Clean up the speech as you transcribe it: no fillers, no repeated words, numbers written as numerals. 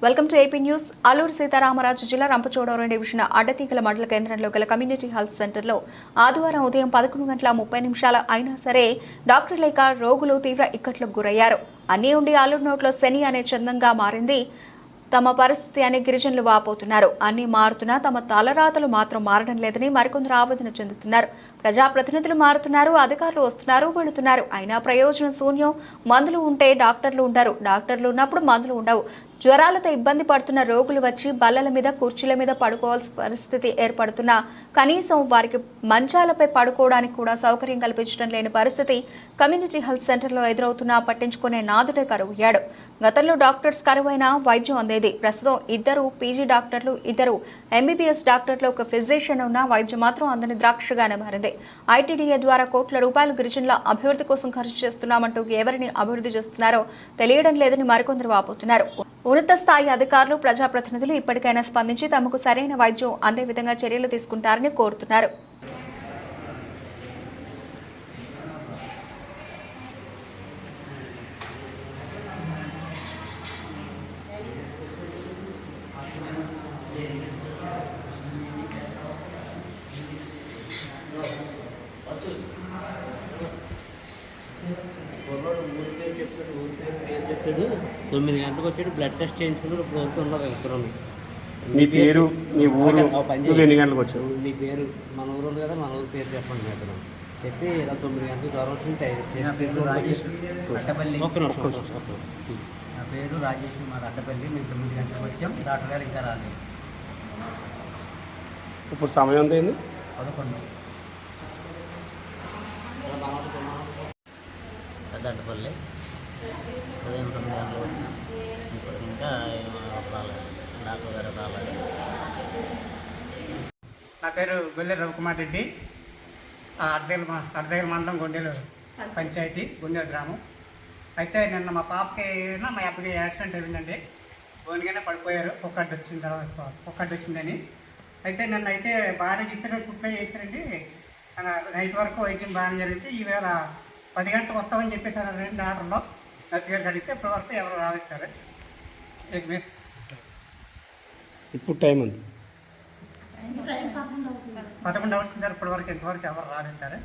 Welcome to AP news. Alluri Sitaramaraju జిల్లా Rampachodavaram division Addateegala మండల కేంద్రంలో గల కమ్యూనిటీ హెల్త్ సెంటర్లో ఆదివారం ఉదయం 11:30 అయినా సరే డాక్టర్ లేక రోగులు తీవ్ర ఇక్కట్లకు గురయ్యారు. అన్నీ ఉండి అల్లూరు నోట్లో శని అనే చందంగా మారింది తమ పరిస్థితి అని గిరిజనులు వాపోతున్నారు. అన్ని మారుతున్నా తమ తలరాతలు మాత్రం మారడం లేదని మరికొందరు ఆవేదన చెందుతున్నారు. ప్రజాప్రతినిధులు మారుతున్నారు, అధికారులు వస్తున్నారు, వెళుతున్నారు, అయినా ప్రయోజనం శూన్యం. మందులు ఉంటే డాక్టర్లు ఉండరు, డాక్టర్లు ఉన్నప్పుడు మందులు ఉండవు. జ్వరాలతో ఇబ్బంది పడుతున్న రోగులు వచ్చి బల్లల మీద కుర్చీల మీద పడుకోవాల్సిన పరిస్థితి ఏర్పడుతున్నా కనీసం వారికి మంచాలపై పడుకోవడానికి కూడా సౌకర్యం కల్పించడం లేని పరిస్థితి కమ్యూనిటీ హెల్త్ సెంటర్లో ఎదురవుతున్నా పట్టించుకునే నాదుడే కరువయ్యాడు. గతంలో డాక్టర్స్ కరువైన వైద్యం అందేది. ప్రస్తుతం 2 పీజీ డాక్టర్లు, 2 ఎంబీబీఎస్ డాక్టర్లు, ఒక ఫిజిషియన్ ఉన్న వైద్యం మాత్రం అందని ద్రాక్షగానే మారింది. ఐటీడీఏ ద్వారా కోట్ల రూపాయలు గిరిజనుల అభివృద్ధి కోసం ఖర్చు చేస్తున్నామంటూ ఎవరిని అభివృద్ధి చేస్తున్నారో తెలియడం లేదని మరికొందరు వాపోతున్నారు. ఉన్నత స్థాయి అధికారులు, ప్రజాప్రతినిధులు ఇప్పటికైనా స్పందించి తమకు సరైన వైద్యం అందే విధంగా చర్యలు తీసుకుంటారని కోరుతున్నారు. చెప్పాడు 9 గంటలకు వచ్చాడు, బ్లడ్ టెస్ట్ చేయించుకున్నాడు. ఇప్పుడు వరకు ఉండవు ఎక్కడం. నీ పేరు, నీ ఊరు, ఎన్ని గంటలకు వచ్చావు? నీ పేరు, మన ఊరు ఉంది కదా, మన ఊరు పేరు చెప్పండి. ఎక్కడ చెప్పి ఇలా 9 గంటలకు జ్వరం వచ్చింది. నా పేరు రాజేష్ అట్టపల్లి. నా పేరు రాజేష్, మాది అట్టపల్లి. మేము 9 గంటలకు వచ్చాం. డాక్టర్ గారు ఇంకా రాలేదు. ఇప్పుడు సమయం ఎంత అయింది? 11. అట్టపల్లి ఉదయం 9 గంటలకు వచ్చాం. ఇప్పుడు ఇంకా రాలేదు, డాక్టర్ గారు రాలేదు. నా పేరు గొల్లె రవికుమార్ రెడ్డి. అడ్డదగల మండలం గుండెలు పంచాయతీ, గుండెల గ్రామం. అయితే నిన్న మా పాపకి మా అబ్బకి యాక్సిడెంట్ అయిందండి. బోనిగానే పడిపోయారు, ఒక్కటి వచ్చిన తర్వాత ఒక్కటి వచ్చిందని. అయితే నిన్న అయితే బాగానే చేశారు, కుట్లే చేశారండి. నైట్ వరకు వైద్యం బాగానే జరిగితే ఈవేళ 10 గంటలకు వస్తామని చెప్పేసారు 2 ఆర్డర్లో. నర్సు గారికి అడిగితే ఇప్పటి వరకు ఎవరు రాలేదు సార్. ఇప్పుడు టైం ఉంది 11 అవర్స్ సార్. ఇప్పటి వరకు ఇంతవరకు ఎవరు రాలేదు సార్.